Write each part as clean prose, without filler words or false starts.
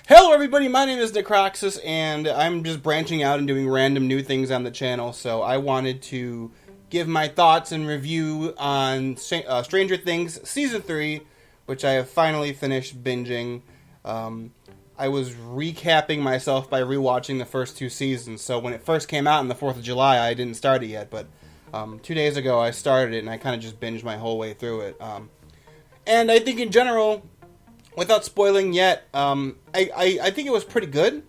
Hello everybody, my name is Necroxis, and I'm just branching out and doing random new things on the channel, so I wanted to give my thoughts and review on Stranger Things Season 3, which I have finally finished binging. I was recapping myself by rewatching the first two seasons, so when it first came out on the 4th of July, I didn't start it yet, but 2 days ago I started it, and I kind of just binged my whole way through it. And I think in general, without spoiling yet, I think it was pretty good.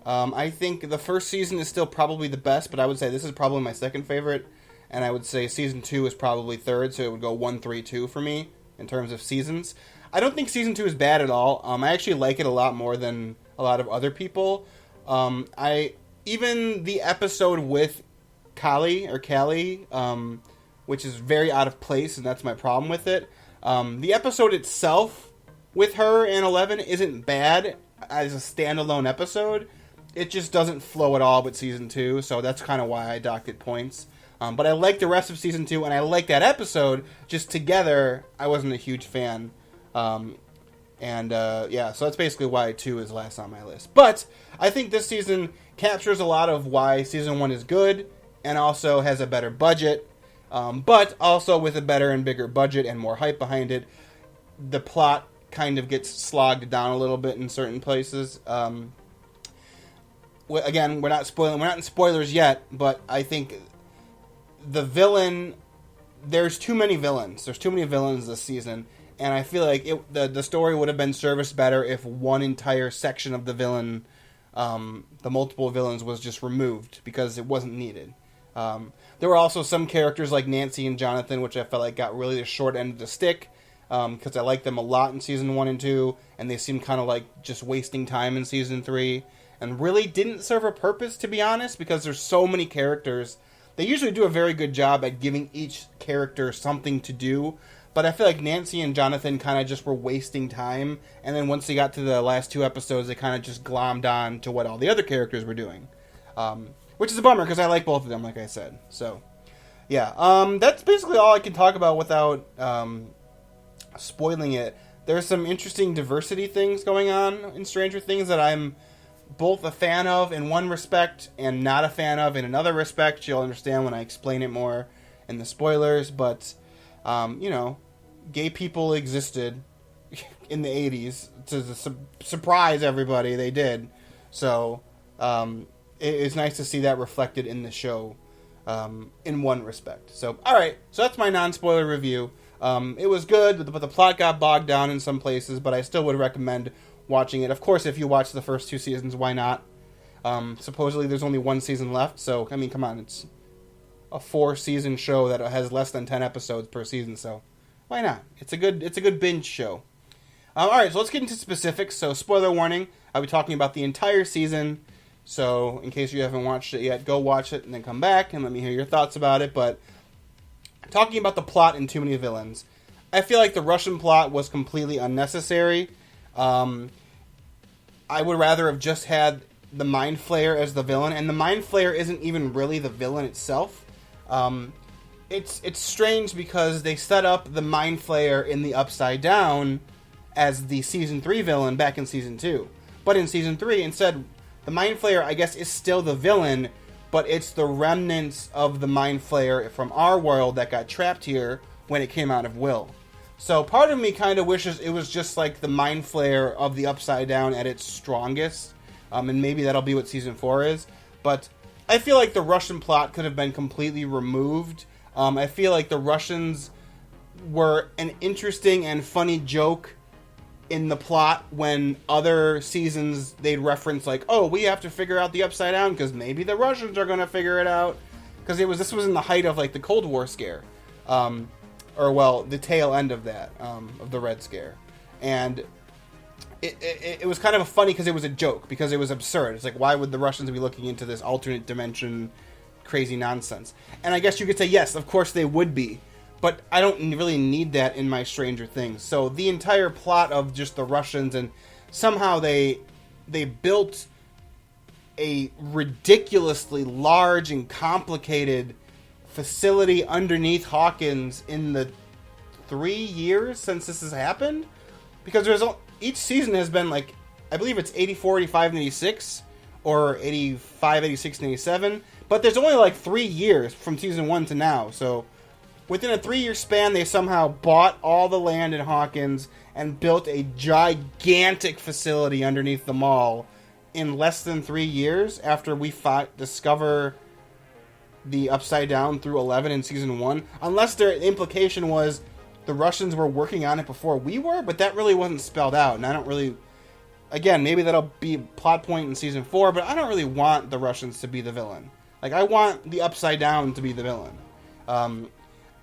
I think the first season is still probably the best, but I would say this is probably my second favorite, and I would say season 2 is probably third, so it would go 1, 3, 2 for me in terms of seasons. I don't think season 2 is bad at all. I actually like it a lot more than a lot of other people. Even the episode with Callie, which is very out of place, and that's my problem with it. The episode itself with her and 11 isn't bad as a standalone episode. It just doesn't flow at all with season 2, so that's kind of why I docked it points. But I like the rest of season 2, and I like that episode. Just together, I wasn't a huge fan. Yeah, so that's basically why 2 is last on my list. But I think this season captures a lot of why season 1 is good, and also has a better budget. But also with a better and bigger budget and more hype behind it, the plot kind of gets slogged down a little bit in certain places. Again, we're not in spoilers yet, but I think the villain, there's too many villains. There's too many villains this season, and I feel like the story would have been serviced better if one entire section of the villain, the multiple villains, was just removed because it wasn't needed. There were also some characters like Nancy and Jonathan, which I felt like got really the short end of the stick, because I liked them a lot in season 1 and 2, and they seemed kind of like just wasting time in season 3, and really didn't serve a purpose, to be honest, because there's so many characters. They usually do a very good job at giving each character something to do, but I feel like Nancy and Jonathan kind of just were wasting time, and then once they got to the last 2 episodes, they kind of just glommed on to what all the other characters were doing, which is a bummer, because I like both of them, like I said. So, yeah, that's basically all I can talk about without spoiling it. There's some interesting diversity things going on in Stranger Things that I'm both a fan of in one respect and not a fan of in another respect. You'll understand when I explain it more in the spoilers, but gay people existed in the 80s. To surprise everybody, they did. So it's nice to see that reflected in the show in one respect. So, alright, so that's my non-spoiler review. It was good, but the plot got bogged down in some places, but I still would recommend watching it. Of course, if you watch the first 2 seasons, why not? Supposedly there's only 1 season left, so, I mean, come on, it's a 4-season show that has less than 10 episodes per season, so why not? It's a good binge show. Alright, so let's get into specifics. So, spoiler warning, I'll be talking about the entire season, so in case you haven't watched it yet, go watch it and then come back and let me hear your thoughts about it. But talking about the plot and too many villains, I feel like the Russian plot was completely unnecessary. I would rather have just had the Mind Flayer as the villain, and the Mind Flayer isn't even really the villain itself. It's strange because they set up the Mind Flayer in the Upside Down as the Season 3 villain back in Season 2. But in Season 3, instead, the Mind Flayer, I guess, is still the villain, but it's the remnants of the Mind Flayer from our world that got trapped here when it came out of Will. So part of me kind of wishes it was just like the Mind Flayer of the Upside Down at its strongest, and maybe that'll be what Season 4 is. But I feel like the Russian plot could have been completely removed. I feel like the Russians were an interesting and funny joke in the plot when other seasons they'd reference like, oh, we have to figure out the Upside Down because maybe the Russians are going to figure it out, because this was in the height of like the Cold War scare, the tail end of that, of the Red Scare, and it was kind of funny because it was a joke, because it was absurd. It's like, why would the Russians be looking into this alternate dimension crazy nonsense? And I guess you could say yes, of course they would be, but I don't really need that in my Stranger Things. So the entire plot of just the Russians, and somehow they built a ridiculously large and complicated facility underneath Hawkins in the 3 years since this has happened, because each season has been like I believe it's 84, 85, and 86, or 85, 86, and 87. But there's only like 3 years from season 1 to now. So within a 3-year span, they somehow bought all the land in Hawkins and built a gigantic facility underneath the mall in less than 3 years after we discover the Upside Down through 11 in season 1. Unless their implication was the Russians were working on it before we were, but that really wasn't spelled out, and I don't really... Again, maybe that'll be a plot point in season 4, but I don't really want the Russians to be the villain. Like, I want the Upside Down to be the villain.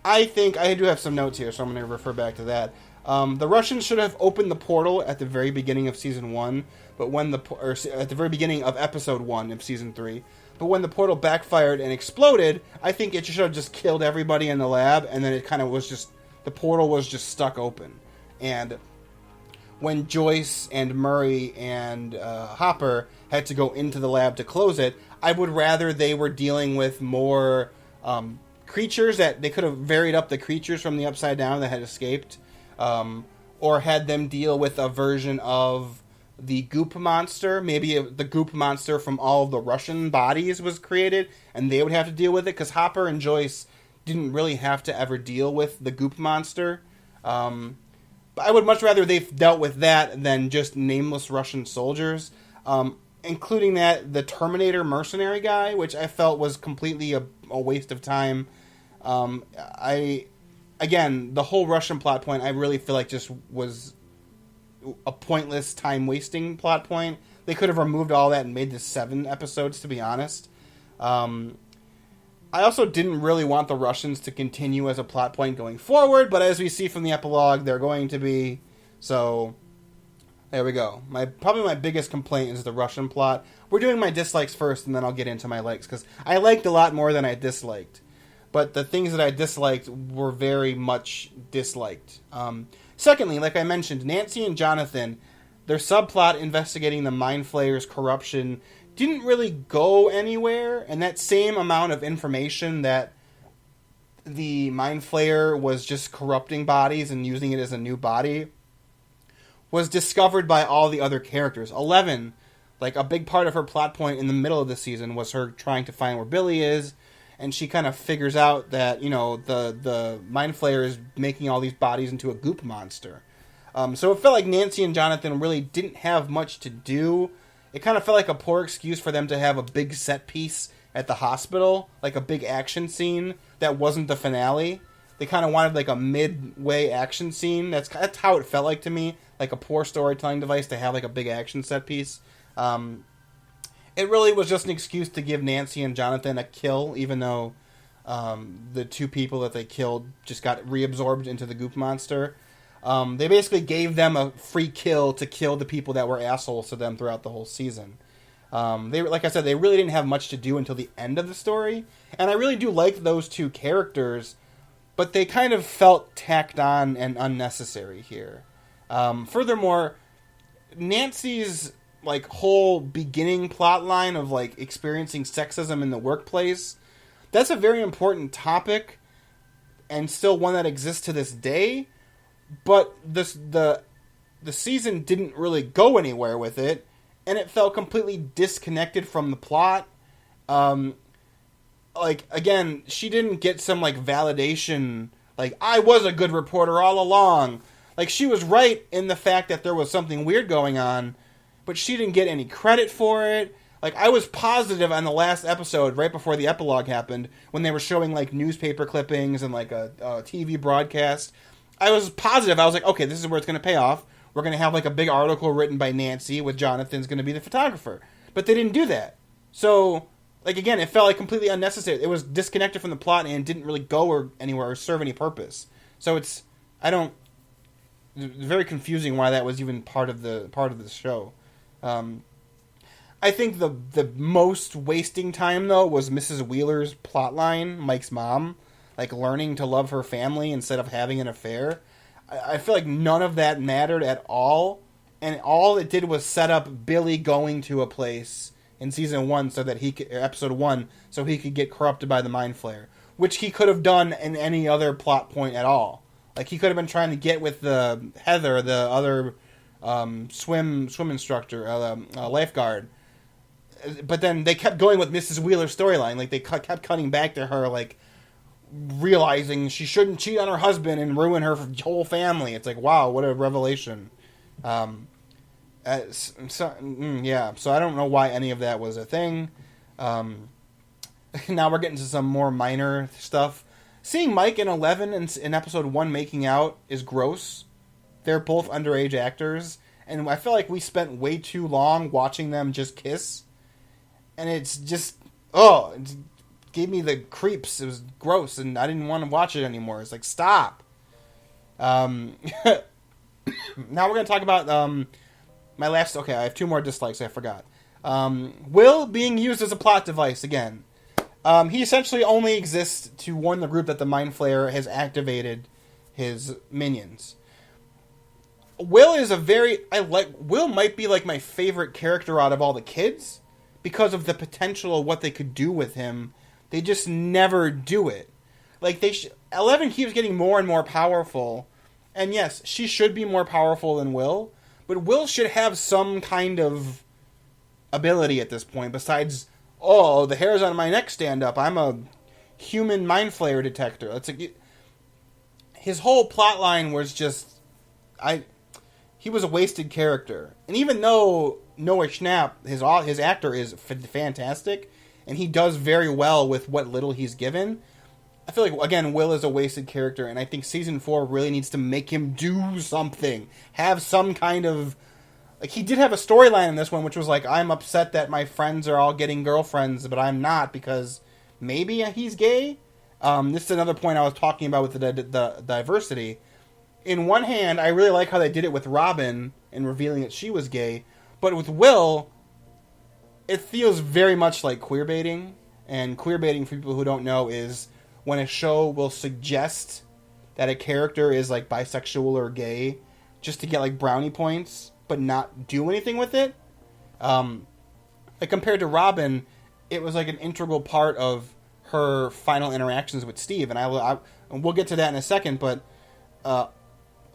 I think... I do have some notes here, so I'm going to refer back to that. The Russians should have opened the portal at the very beginning of season 1, but when at the very beginning of episode 1 of season 3. But when the portal backfired and exploded, I think it should have just killed everybody in the lab, and then it kind of was just... The portal was just stuck open. And when Joyce and Murray and Hopper had to go into the lab to close it, I would rather they were dealing with more creatures, that they could have varied up the creatures from the Upside Down that had escaped, or had them deal with a version of the goop monster. Maybe the goop monster from all of the Russian bodies was created, and they would have to deal with it, because Hopper and Joyce didn't really have to ever deal with the goop monster. But I would much rather they've dealt with that than just nameless Russian soldiers, including the Terminator mercenary guy, which I felt was completely a waste of time. Again, the whole Russian plot point, I really feel like just was a pointless, time-wasting plot point. They could have removed all that and made this 7 episodes, to be honest. I also didn't really want the Russians to continue as a plot point going forward, but as we see from the epilogue, they're going to be. So, there we go. Probably my biggest complaint is the Russian plot. We're doing my dislikes first, and then I'll get into my likes, because I liked a lot more than I disliked. But the things that I disliked were very much disliked. Secondly, like I mentioned, Nancy and Jonathan, their subplot investigating the Mind Flayer's corruption didn't really go anywhere, and that same amount of information that the Mind Flayer was just corrupting bodies and using it as a new body was discovered by all the other characters. 11, like, a big part of her plot point in the middle of the season was her trying to find where Billy is, and she kind of figures out that, the Mind Flayer is making all these bodies into a goop monster. So it felt like Nancy and Jonathan really didn't have much to do. It kind of felt like a poor excuse for them to have a big set piece at the hospital, like a big action scene that wasn't the finale. They kind of wanted like a midway action scene. That's how it felt like to me, like a poor storytelling device to have like a big action set piece. It really was just an excuse to give Nancy and Jonathan a kill, even though the 2 people that they killed just got reabsorbed into the goop monster. They basically gave them a free kill to kill the people that were assholes to them throughout the whole season. Like I said, they really didn't have much to do until the end of the story. And I really do like those 2 characters, but they kind of felt tacked on and unnecessary here. Furthermore, Nancy's whole beginning plot line of experiencing sexism in the workplace, that's a very important topic and still one that exists to this day. But the season didn't really go anywhere with it, and it felt completely disconnected from the plot. Again, she didn't get some validation, I was a good reporter all along. She was right in the fact that there was something weird going on, but she didn't get any credit for it. I was positive on the last episode, right before the epilogue happened, when they were showing newspaper clippings and a TV broadcast. I was positive. I was like, okay, this is where it's going to pay off. We're going to have a big article written by Nancy with Jonathan's going to be the photographer. But they didn't do that. So, again, it felt completely unnecessary. It was disconnected from the plot and didn't really go anywhere or serve any purpose. So it's very confusing why that was even part of the show. I think the most wasting time, though, was Mrs. Wheeler's plotline, Mike's mom. Learning to love her family instead of having an affair. I feel like none of that mattered at all. And all it did was set up Billy going to a place in season 1 so that episode 1, so he could get corrupted by the Mind Flayer. Which he could have done in any other plot point at all. He could have been trying to get with Heather, the other swim instructor, lifeguard. But then they kept going with Mrs. Wheeler's storyline. Like, they kept cutting back to her, like, realizing she shouldn't cheat on her husband and ruin her whole family. It's like, wow, what a revelation. So I don't know why any of that was a thing. Now we're getting to some more minor stuff. Seeing Mike and 11 in episode 1 making out is gross. They're both underage actors, and I feel like we spent way too long watching them just kiss. And it's just, it gave me the creeps. It was gross, and I didn't want to watch it anymore. It's like, stop. Now we're going to talk about my last... Okay, I have 2 more dislikes, I forgot. Will being used as a plot device again. He essentially only exists to warn the group that the Mind Flayer has activated his minions. Will is Will might be like my favorite character out of all the kids, because of the potential of what they could do with him. They just never do it. Like, 11 keeps getting more and more powerful. And yes, she should be more powerful than Will. But Will should have some kind of ability at this point. Besides, the hairs on my neck stand up. I'm a human Mind Flayer detector. That's his whole plot line was just... He was a wasted character. And even though Noah Schnapp, his actor, is fantastic, and he does very well with what little he's given, I feel like, again, Will is a wasted character, and I think Season 4 really needs to make him do something. Have some kind of... Like, he did have a storyline in this one, which was like, I'm upset that my friends are all getting girlfriends, but I'm not, because maybe he's gay? This is another point I was talking about with the diversity. In one hand, I really like how they did it with Robin and revealing that she was gay, but with Will, it feels very much like queerbaiting. And queerbaiting, for people who don't know, is when a show will suggest that a character is like bisexual or gay just to get like brownie points, but not do anything with it. Like, compared to Robin, it was like an integral part of her final interactions with Steve, and we'll get to that in a second. But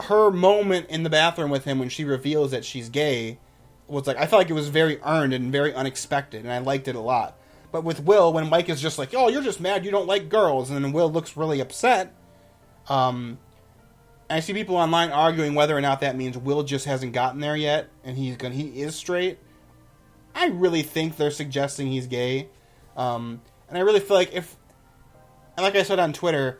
her moment in the bathroom with him when she reveals that she's gay was like, I felt like it was very earned and very unexpected, and I liked it a lot. But with Will, when Mike is just like, "Oh, you're just mad you don't like girls," and then Will looks really upset. I see people online arguing whether or not that means Will just hasn't gotten there yet, and he is straight. I really think they're suggesting he's gay, and I really feel like like I said on Twitter,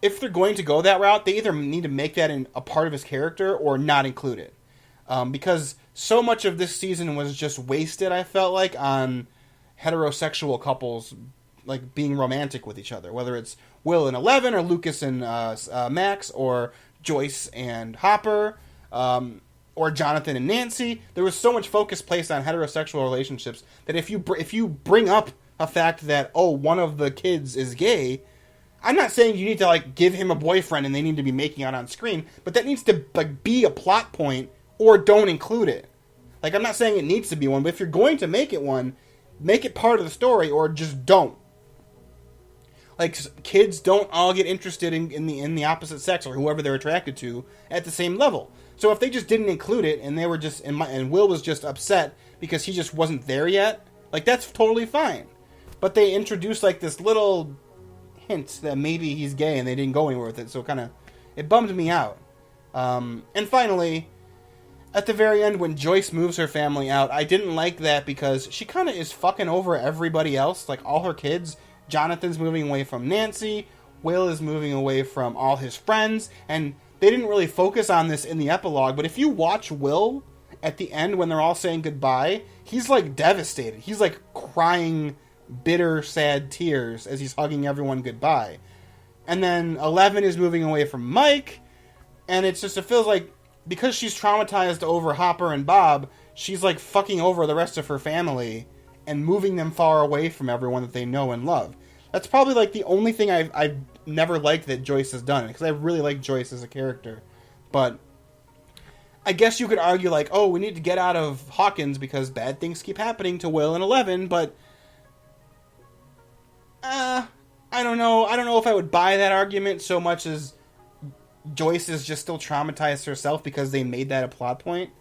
if they're going to go that route, they either need to make that a part of his character or not include it, because so much of this season was just wasted. I felt like on heterosexual couples like being romantic with each other, whether it's Will and 11 or Lucas and Max or Joyce and Hopper, or Jonathan and Nancy. There was so much focus placed on heterosexual relationships that if you bring up a fact that, one of the kids is gay, I'm not saying you need to like give him a boyfriend and they need to be making out on screen, but that needs to like be a plot point, or don't include it. Like, I'm not saying it needs to be one, but if you're going to make it one, make it part of the story, or just don't. Like, kids don't all get interested in the opposite sex or whoever they're attracted to at the same level. So if they just didn't include it and they were just and Will was just upset because he just wasn't there yet, like, that's totally fine. But they introduced like this little hint that maybe he's gay and they didn't go anywhere with it, so it bummed me out. And finally, at the very end, when Joyce moves her family out, I didn't like that because she kind of is fucking over everybody else, like all her kids. Jonathan's moving away from Nancy, Will is moving away from all his friends, and they didn't really focus on this in the epilogue, but if you watch Will at the end when they're all saying goodbye, he's like devastated. He's like crying bitter, sad tears as he's hugging everyone goodbye. And then 11 is moving away from Mike, and it feels like, because she's traumatized over Hopper and Bob, she's like fucking over the rest of her family and moving them far away from everyone that they know and love. That's probably like the only thing I've never liked that Joyce has done, because I really like Joyce as a character. But I guess you could argue like, we need to get out of Hawkins because bad things keep happening to Will and 11, but I don't know. I don't know if I would buy that argument so much as Joyce is just still traumatized herself because they made that a plot point.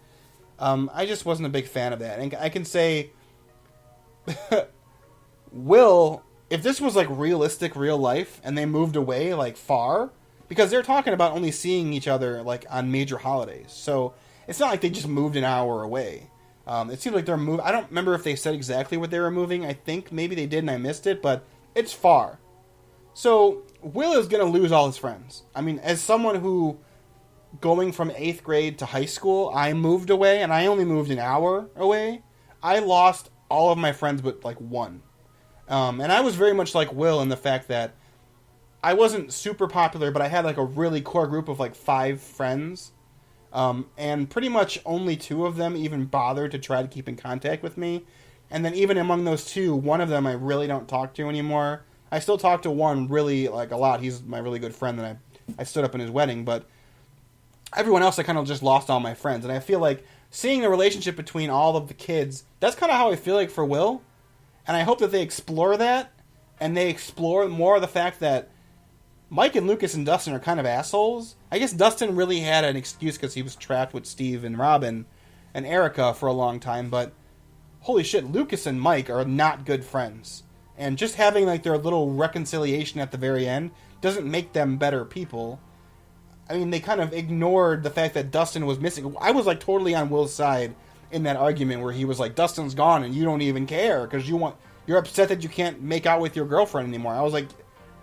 I just wasn't a big fan of that. And I can say, Will, if this was like realistic, real life, and they moved away like far, because they're talking about only seeing each other like on major holidays, so it's not like they just moved an hour away. It seems like they're moving. I don't remember if they said exactly what they were moving. I think maybe they did and I missed it, but it's far. So Will is going to lose all his friends. I mean, as someone who, going from 8th grade to high school, I moved away, and I only moved an hour away. I lost all of my friends but like one. And I was very much like Will in the fact that I wasn't super popular, but I had like a really core group of like 5 friends. And pretty much only 2 of them even bothered to try to keep in contact with me. And then even among those 2, one of them I really don't talk to anymore. I still talk to one really like a lot. He's my really good friend that I stood up in his wedding. But everyone else I kind of just lost all my friends. And I feel like seeing the relationship between all of the kids, that's kind of how I feel like for Will. And I hope that they explore that. And they explore more of the fact that Mike and Lucas and Dustin are kind of assholes. I guess Dustin really had an excuse because he was trapped with Steve and Robin and Erica for a long time, but holy shit, Lucas and Mike are not good friends. And just having like their little reconciliation at the very end doesn't make them better people. I mean, they kind of ignored the fact that Dustin was missing. I was like totally on Will's side in that argument where he was like, Dustin's gone and you don't even care because you're upset that you can't make out with your girlfriend anymore. I was like,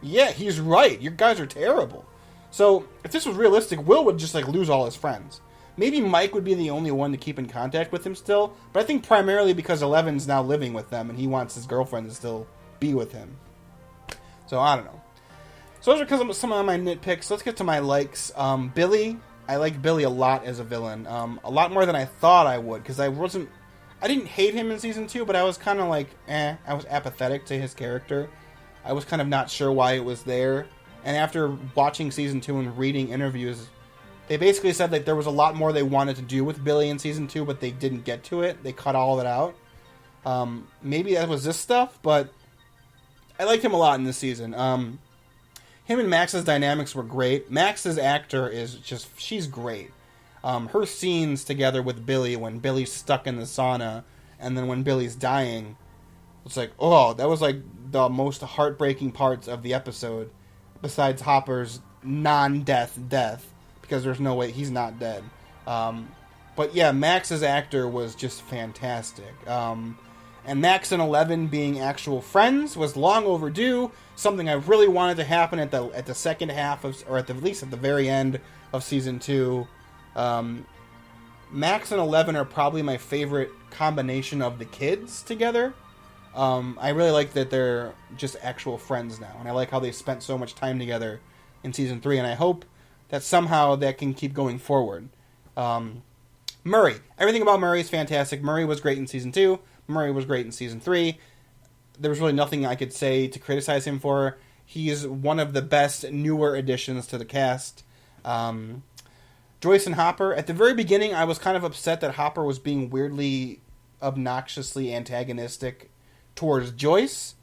yeah, he's right. You guys are terrible. So, if this was realistic, Will would just, like, lose all his friends. Maybe Mike would be the only one to keep in contact with him still, but I think primarily because Eleven's now living with them and he wants his girlfriend to still be with him. So, I don't know. So, those are some of my nitpicks. Let's get to my likes. Billy. I like Billy a lot as a villain. A lot more than I thought I would, because I didn't hate him in Season 2, but I was kind of like, I was apathetic to his character. I was kind of not sure why it was there. And after watching Season 2 and reading interviews, they basically said that there was a lot more they wanted to do with Billy in Season 2, but they didn't get to it. They cut all of it out. Maybe that was this stuff, but I liked him a lot in this season. Him and Max's dynamics were great. Max's actor is just, she's great. Her scenes together with Billy, when Billy's stuck in the sauna, and then when Billy's dying, it's like, oh, that was like the most heartbreaking parts of the episode, besides Hopper's non-death death, because there's no way he's not dead. But yeah, Max's actor was just fantastic. And Max and Eleven being actual friends was long overdue. Something I really wanted to happen at the second half of, or at least at the very end of Season 2. Max and Eleven are probably my favorite combination of the kids together. I really like that they're just actual friends now, and I like how they spent so much time together in Season 3, and I hope that somehow that can keep going forward. Murray. Everything about Murray is fantastic. Murray was great in Season 2. Murray was great in Season 3. There was really nothing I could say to criticize him for. He's one of the best newer additions to the cast. Joyce and Hopper. At the very beginning, I was kind of upset that Hopper was being weirdly, obnoxiously antagonistic towards Joyce,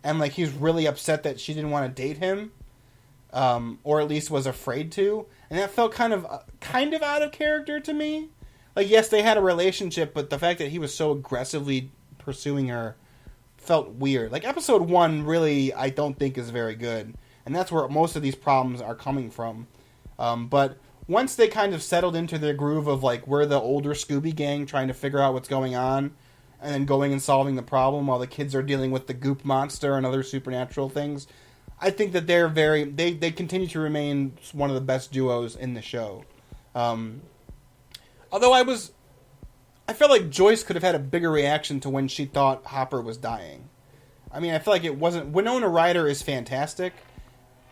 and like he's really upset that she didn't want to date him, or at least was afraid to, and that felt kind of out of character to me. Like, yes, they had a relationship, but the fact that he was so aggressively pursuing her felt weird. Like, episode 1 really, I don't think is very good, and that's where most of these problems are coming from. But once they kind of settled into their groove of like we're the older Scooby Gang trying to figure out what's going on, and then going and solving the problem while the kids are dealing with the goop monster and other supernatural things, I think that they're they continue to remain one of the best duos in the show. Although I felt like Joyce could have had a bigger reaction to when she thought Hopper was dying. I mean, I feel like it wasn't... Winona Ryder is fantastic.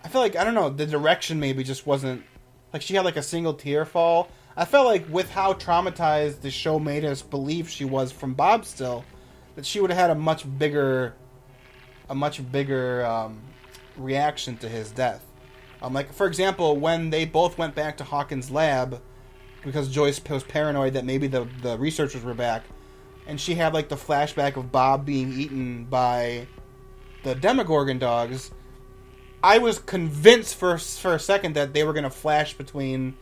I feel like, I don't know, the direction maybe just wasn't... Like, she had like a single tear fall. I felt like with how traumatized the show made us believe she was from Bob still, that she would have had a much bigger reaction to his death. Like, for example, when they both went back to Hawkins' lab, because Joyce was paranoid that maybe the researchers were back, and she had like the flashback of Bob being eaten by the Demogorgon dogs, I was convinced for a second that they were going to flash between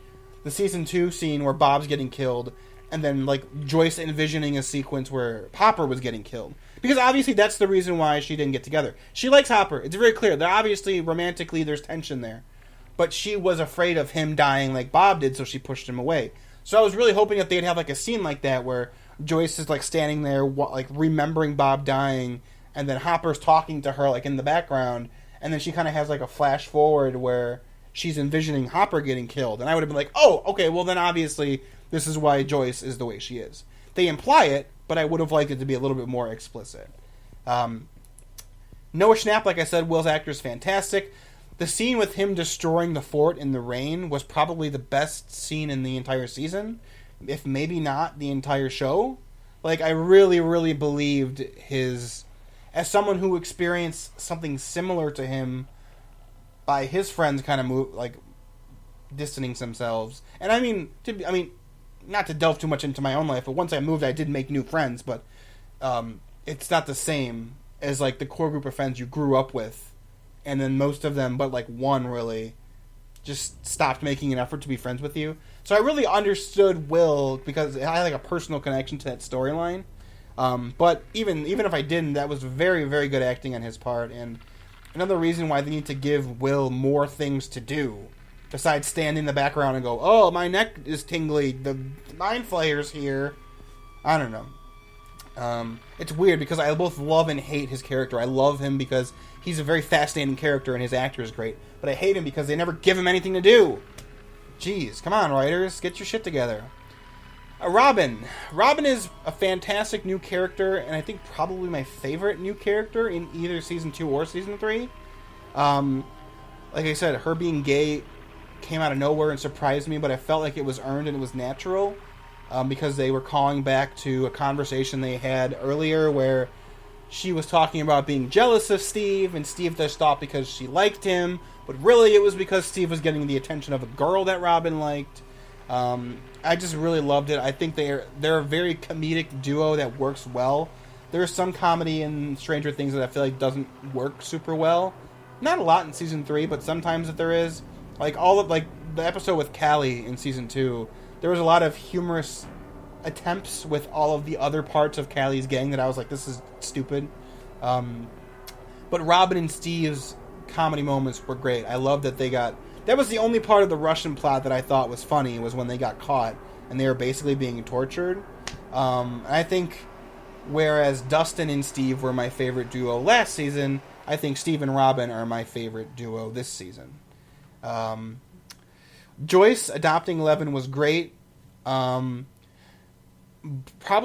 the Season 2 scene where Bob's getting killed and then like Joyce envisioning a sequence where Hopper was getting killed, because obviously that's the reason why she didn't get together. She likes Hopper. It's very clear. They're obviously romantically there's tension there, but she was afraid of him dying like Bob did, so she pushed him away. So I was really hoping that they'd have like a scene like that where Joyce is like standing there like remembering Bob dying, and then Hopper's talking to her like in the background, and then she kind of has like a flash forward where she's envisioning Hopper getting killed, and I would have been like, oh, okay, well then obviously this is why Joyce is the way she is. They imply it, but I would have liked it to be a little bit more explicit. Noah Schnapp, like I said, Will's actor is fantastic. The scene with him destroying the fort in the rain was probably the best scene in the entire season, if maybe not the entire show. Like, I really, really believed his... As someone who experienced something similar to him by his friends kind of distancing themselves. And I mean, not to delve too much into my own life, but once I moved, I did make new friends, but it's not the same as, like, the core group of friends you grew up with, and then most of them, but, like, one really just stopped making an effort to be friends with you. So I really understood Will, because I had, like, a personal connection to that storyline. But even if I didn't, that was very, very good acting on his part, and another reason why they need to give Will more things to do, besides stand in the background and go, oh, my neck is tingly, the mind flayer's here. I don't know. It's weird, because I both love and hate his character. I love him because he's a very fascinating character, and his actor is great, but I hate him because they never give him anything to do. Jeez, come on, writers, get your shit together. Robin. Robin is a fantastic new character, and I think probably my favorite new character in either Season 2 or Season 3. Like I said, her being gay came out of nowhere and surprised me, but I felt like it was earned and it was natural, because they were calling back to a conversation they had earlier where she was talking about being jealous of Steve, and Steve just thought because she liked him, but really it was because Steve was getting the attention of a girl that Robin liked. I just really loved it. I think they're a very comedic duo that works well. There's some comedy in Stranger Things that I feel like doesn't work super well. Not a lot in Season 3, but sometimes that there is. Like the episode with Callie in Season 2, there was a lot of humorous attempts with all of the other parts of Callie's gang that I was like, this is stupid. But Robin and Steve's comedy moments were great. I love that they got... That was the only part of the Russian plot that I thought was funny, was when they got caught and they were basically being tortured. I think whereas Dustin and Steve were my favorite duo last season, I think Steve and Robin are my favorite duo this season. Joyce adopting Eleven was great. Probably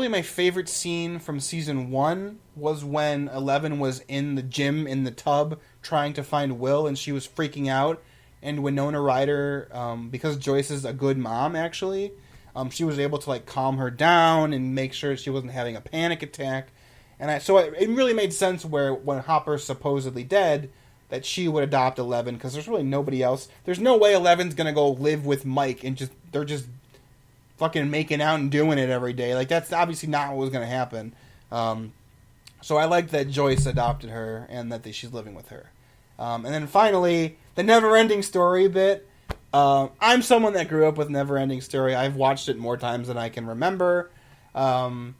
my favorite scene from Season 1 was when Eleven was in the gym in the tub trying to find Will, and she was freaking out. And Winona Ryder, because Joyce is a good mom, actually, she was able to like calm her down and make sure she wasn't having a panic attack. And so it really made sense where when Hopper's supposedly dead, that she would adopt Eleven, because there's really nobody else. There's no way Eleven's gonna go live with Mike and they're just fucking making out and doing it every day. Like, that's obviously not what was gonna happen. So I like that Joyce adopted her and that she's living with her. And then finally, the Never-Ending Story bit. I'm someone that grew up with Never-Ending Story. I've watched it more times than I can remember. I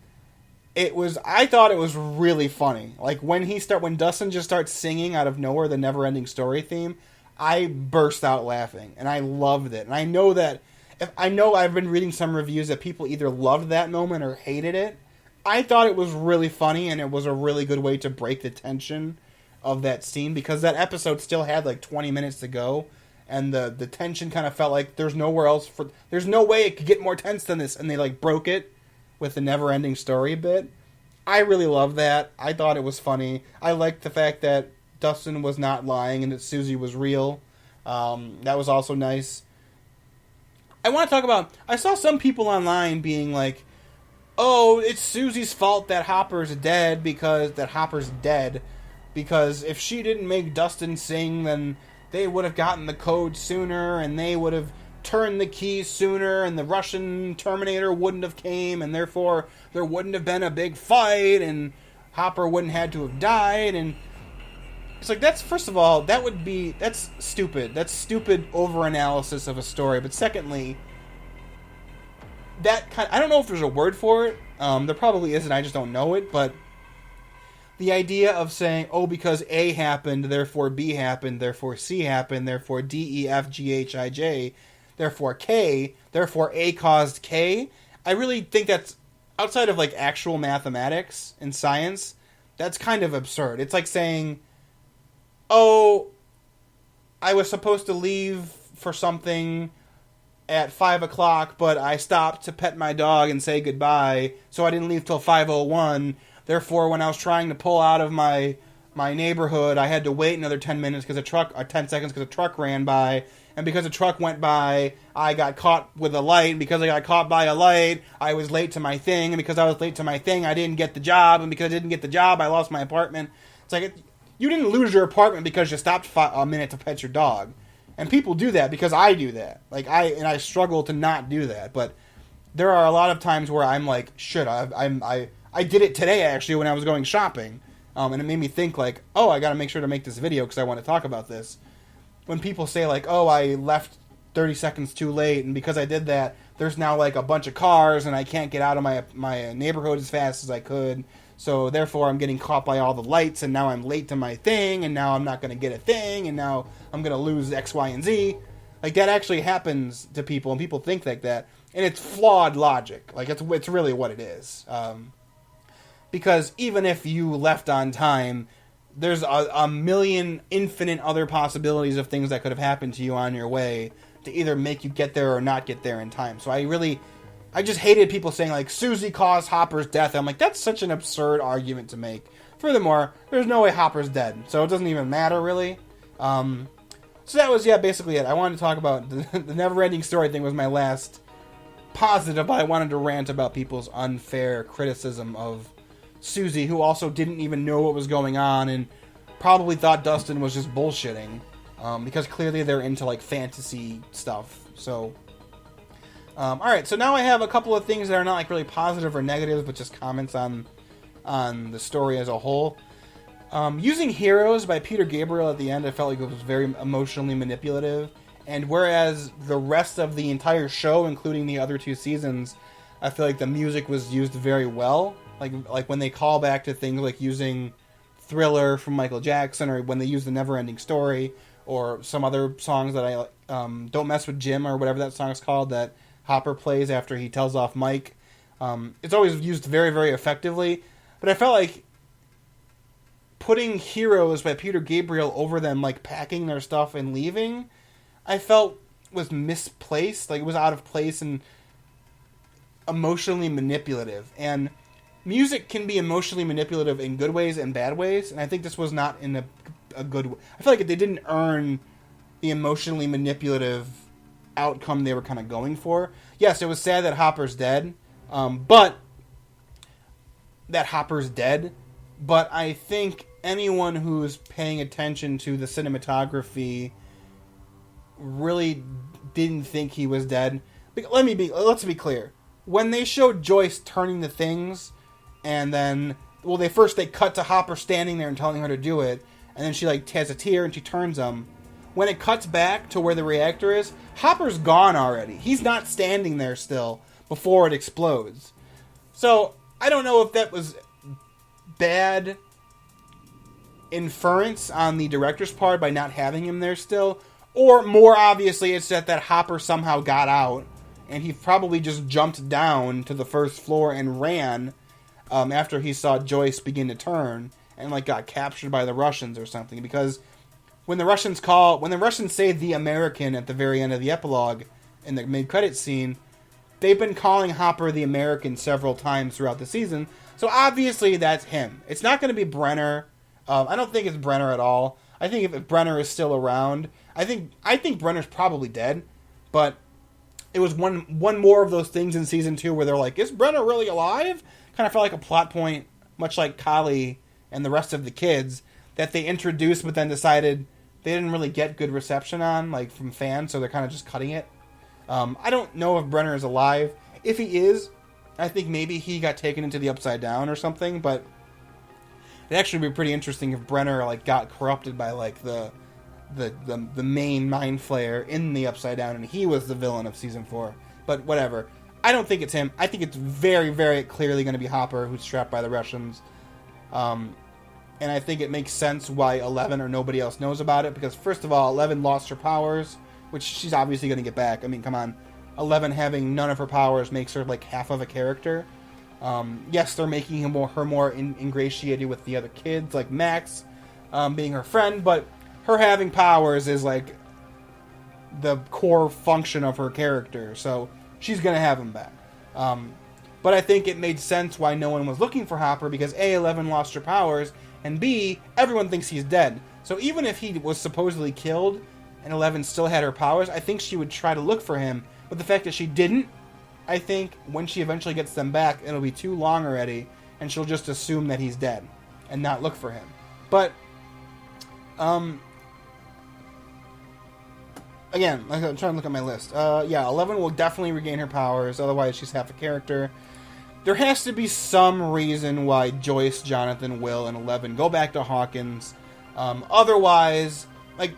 thought it was really funny. Like, when Dustin just starts singing out of nowhere the Never-Ending Story theme, I burst out laughing, and I loved it. And I know I've been reading some reviews that people either loved that moment or hated it. I thought it was really funny, and it was a really good way to break the tension of that scene, because that episode still had like 20 minutes to go, and the tension kind of felt like there's no way it could get more tense than this, and they like broke it with the Never-Ending Story bit. I really love that. I thought it was funny. I liked the fact that Dustin was not lying and that Susie was real. That was also nice. I want to talk about... I saw some people online being like, oh, it's Susie's fault that Hopper's dead because if she didn't make Dustin sing, then they would have gotten the code sooner, and they would have turned the keys sooner, and the Russian Terminator wouldn't have came, and therefore there wouldn't have been a big fight, and Hopper wouldn't have to have died. And it's like, first of all, that's stupid. That's stupid overanalysis of a story. But secondly, I don't know if there's a word for it. There probably isn't. I just don't know it. But the idea of saying, oh, because A happened, therefore B happened, therefore C happened, therefore D, E, F, G, H, I, J, therefore K, therefore A caused K. I really think that's, outside of like actual mathematics and science, that's kind of absurd. It's like saying, oh, I was supposed to leave for something at 5 o'clock, but I stopped to pet my dog and say goodbye, so I didn't leave till 5:01. Therefore, when I was trying to pull out of my neighborhood, I had to wait another 10 minutes because 10 seconds because a truck ran by. And because a truck went by, I got caught with a light. And because I got caught by a light, I was late to my thing. And because I was late to my thing, I didn't get the job. And because I didn't get the job, I lost my apartment. It's like, you didn't lose your apartment because you stopped a minute to pet your dog. And people do that because I do that. I struggle to not do that. But there are a lot of times where I'm like, shit, I did it today, actually, when I was going shopping. And it made me think, like, oh, I got to make sure to make this video because I want to talk about this. When people say, like, oh, I left 30 seconds too late, and because I did that, there's now, like, a bunch of cars, and I can't get out of my neighborhood as fast as I could, so therefore I'm getting caught by all the lights, and now I'm late to my thing, and now I'm not going to get a thing, and now I'm going to lose X, Y, and Z. Like, that actually happens to people, and people think like that, and it's flawed logic. Like, it's really what it is. Because even if you left on time, there's a million infinite other possibilities of things that could have happened to you on your way to either make you get there or not get there in time. So I just hated people saying, like, Susie caused Hopper's death. I'm like, that's such an absurd argument to make. Furthermore, there's no way Hopper's dead, so it doesn't even matter, really. So that was, basically it. I wanted to talk about the never-ending story thing was my last positive, but I wanted to rant about people's unfair criticism of Susie, who also didn't even know what was going on and probably thought Dustin was just bullshitting, because clearly they're into, like, fantasy stuff. So, alright, so now I have a couple of things that are not, like, really positive or negative, but just comments on the story as a whole. Using Heroes by Peter Gabriel at the end, I felt like it was very emotionally manipulative, and whereas the rest of the entire show, including the other 2 seasons, I feel like the music was used very well. Like when they call back to things like using Thriller from Michael Jackson, or when they use the Never-Ending Story, or some other songs that I Don't Mess with Jim, or whatever that song is called, that Hopper plays after he tells off Mike. It's always used very, very effectively. But I felt like putting Heroes by Peter Gabriel over them, like, packing their stuff and leaving, I felt was misplaced. Like, it was out of place and emotionally manipulative. And music can be emotionally manipulative in good ways and bad ways, and I think this was not in a good way. I feel like they didn't earn the emotionally manipulative outcome they were kind of going for. Yes, it was sad that Hopper's dead, but I think anyone who's paying attention to the cinematography really didn't think he was dead. Let's be clear. When they showed Joyce turning the things, and then, well, they cut to Hopper standing there and telling her to do it, and then she, like, has a tear and she turns them. When it cuts back to where the reactor is, Hopper's gone already. He's not standing there still before it explodes. So, I don't know if that was bad inference on the director's part by not having him there still, or more obviously it's that Hopper somehow got out, and he probably just jumped down to the first floor and ran after he saw Joyce begin to turn and, like, got captured by the Russians or something. Because when the Russians say the American at the very end of the epilogue in the mid-credits scene, they've been calling Hopper the American several times throughout the season. So obviously that's him. It's not going to be Brenner. I don't think it's Brenner at all. I think if Brenner is still around, I think Brenner's probably dead, but it was one more of those things in season 2 where they're like, is Brenner really alive? Kind of felt like a plot point, much like Kali and the rest of the kids, that they introduced but then decided they didn't really get good reception on, like, from fans, so they're kind of just cutting it. I don't know if Brenner is alive. If he is, I think maybe he got taken into the Upside Down or something, but it'd actually be pretty interesting if Brenner, like, got corrupted by, like, the main Mind Flayer in the Upside Down, and he was the villain of season 4. But whatever. I don't think it's him. I think it's very, very clearly going to be Hopper who's trapped by the Russians. And I think it makes sense why 11 or nobody else knows about it, because first of all, 11 lost her powers, which she's obviously going to get back. I mean, come on. 11 having none of her powers makes her like half of a character. Yes, they're making her more ingratiated with the other kids, like Max being her friend, but her having powers is like the core function of her character, so she's going to have them back. But I think it made sense why no one was looking for Hopper, because A, 11 lost her powers, and B, everyone thinks he's dead. So even if he was supposedly killed and 11 still had her powers, I think she would try to look for him. But the fact that she didn't, I think when she eventually gets them back, it'll be too long already, and she'll just assume that he's dead and not look for him. But, again, I'm trying to look at my list. Yeah, 11 will definitely regain her powers, otherwise she's half a character. There has to be some reason why Joyce, Jonathan, Will, and 11 go back to Hawkins. Otherwise, like,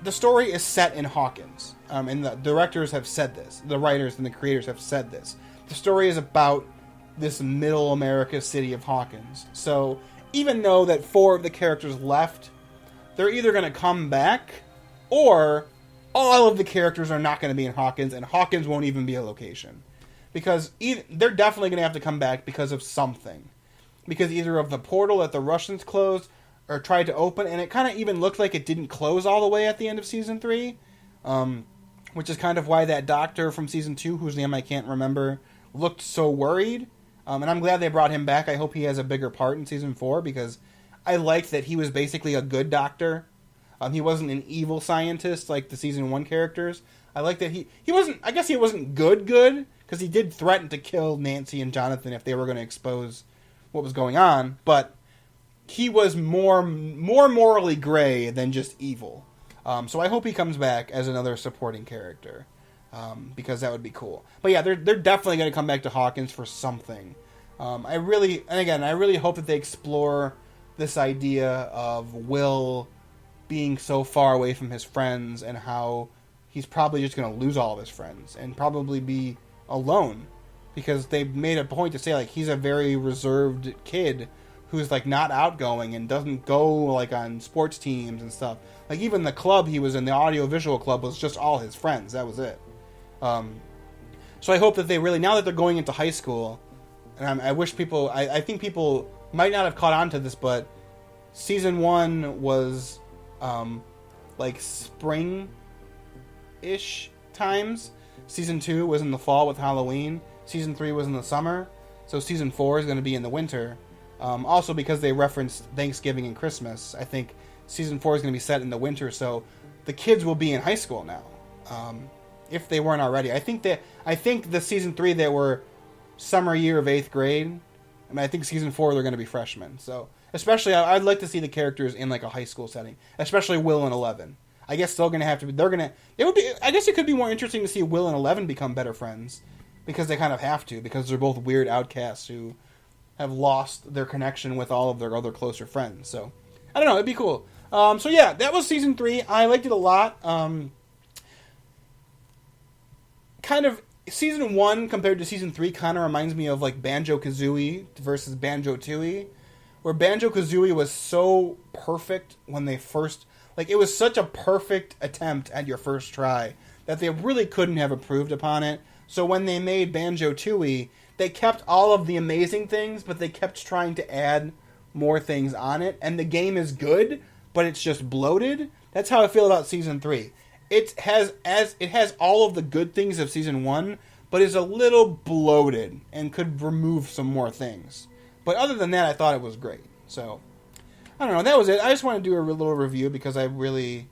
the story is set in Hawkins. And the directors have said this. The writers and the creators have said this. The story is about this middle America city of Hawkins. So, even though that 4 of the characters left, they're either going to come back, or all of the characters are not going to be in Hawkins, and Hawkins won't even be a location. Because they're definitely going to have to come back because of something. Because either of the portal that the Russians closed or tried to open, and it kind of even looked like it didn't close all the way at the end of Season 3, which is kind of why that doctor from Season 2, whose name I can't remember, looked so worried. And I'm glad they brought him back. I hope he has a bigger part in Season 4, because I liked that he was basically a good doctor. He wasn't an evil scientist like the Season 1 characters. I like that he wasn't, I guess he wasn't good, because he did threaten to kill Nancy and Jonathan if they were going to expose what was going on, but he was more morally gray than just evil. So I hope he comes back as another supporting character, because that would be cool. But yeah, they're definitely going to come back to Hawkins for something. I really hope that they explore this idea of Will being so far away from his friends and how he's probably just going to lose all of his friends and probably be alone, because they've made a point to say like he's a very reserved kid who's like not outgoing and doesn't go like on sports teams and stuff. Like even the club he was in, the audiovisual club, was just all his friends. That was it. So I hope that they really, now that they're going into high school, and I wish people, I think people might not have caught on to this, but Season 1 was like spring-ish times. Season 2 was in the fall with Halloween. Season 3 was in the summer. So Season 4 is going to be in the winter. Also because they referenced Thanksgiving and Christmas, I think Season 4 is going to be set in the winter. So the kids will be in high school now. If they weren't already. I think the Season 3 they were summer year of 8th grade. And I think Season 4 they're going to be freshmen. So especially, I'd like to see the characters in like a high school setting. Especially Will and 11. I guess they're going to have to be, I guess it could be more interesting to see Will and 11 become better friends, because they kind of have to, because they're both weird outcasts who have lost their connection with all of their other closer friends. So, I don't know, it'd be cool. So yeah, that was Season 3. I liked it a lot. Kind of, Season 1 compared to Season 3 kind of reminds me of like Banjo-Kazooie versus Banjo-Tooie, where Banjo-Kazooie was so perfect when they first, like, it was such a perfect attempt at your first try that they really couldn't have improved upon it. So when they made Banjo-Tooie, they kept all of the amazing things, but they kept trying to add more things on it. And the game is good, but it's just bloated. That's how I feel about Season 3. It has all of the good things of Season 1, but is a little bloated and could remove some more things. But other than that, I thought it was great. So, I don't know, that was it. I just want to do a little review because I really,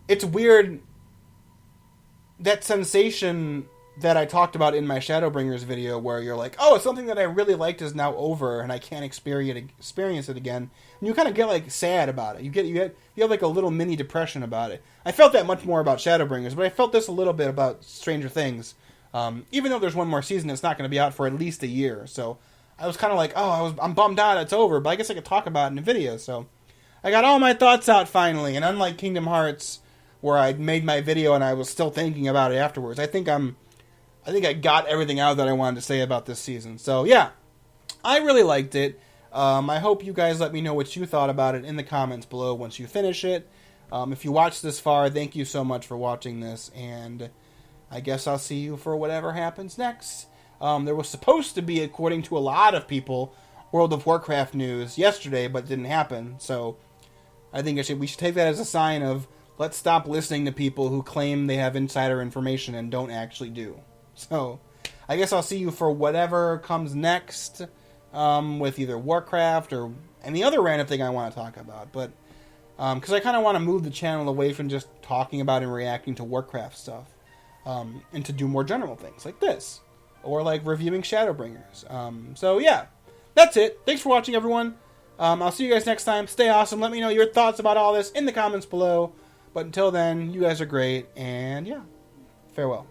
it's weird, that sensation that I talked about in my Shadowbringers video where you're like, oh, something that I really liked is now over and I can't experience it again. And you kind of get like sad about it. You have like a little mini depression about it. I felt that much more about Shadowbringers, but I felt this a little bit about Stranger Things. Even though there's one more season, it's not going to be out for at least a year. So I was kind of like, I'm bummed out it's over, but I guess I could talk about it in a video. So I got all my thoughts out finally. And unlike Kingdom Hearts, where I made my video and I was still thinking about it afterwards, I think I'm I think I got everything out that I wanted to say about this season. So yeah, I really liked it. I hope you guys let me know what you thought about it in the comments below once you finish it. If you watched this far, thank you so much for watching this, and I guess I'll see you for whatever happens next. There was supposed to be, according to a lot of people, World of Warcraft news yesterday, but it didn't happen. So I think we should take that as a sign of let's stop listening to people who claim they have insider information and don't actually do. So I guess I'll see you for whatever comes next with either Warcraft or any other random thing I want to talk about. But because I kind of want to move the channel away from just talking about and reacting to Warcraft stuff and to do more general things like this. Or like reviewing Shadowbringers. So yeah, that's it. Thanks for watching, everyone. I'll see you guys next time. Stay awesome. Let me know your thoughts about all this in the comments below. But until then, you guys are great. And yeah, farewell.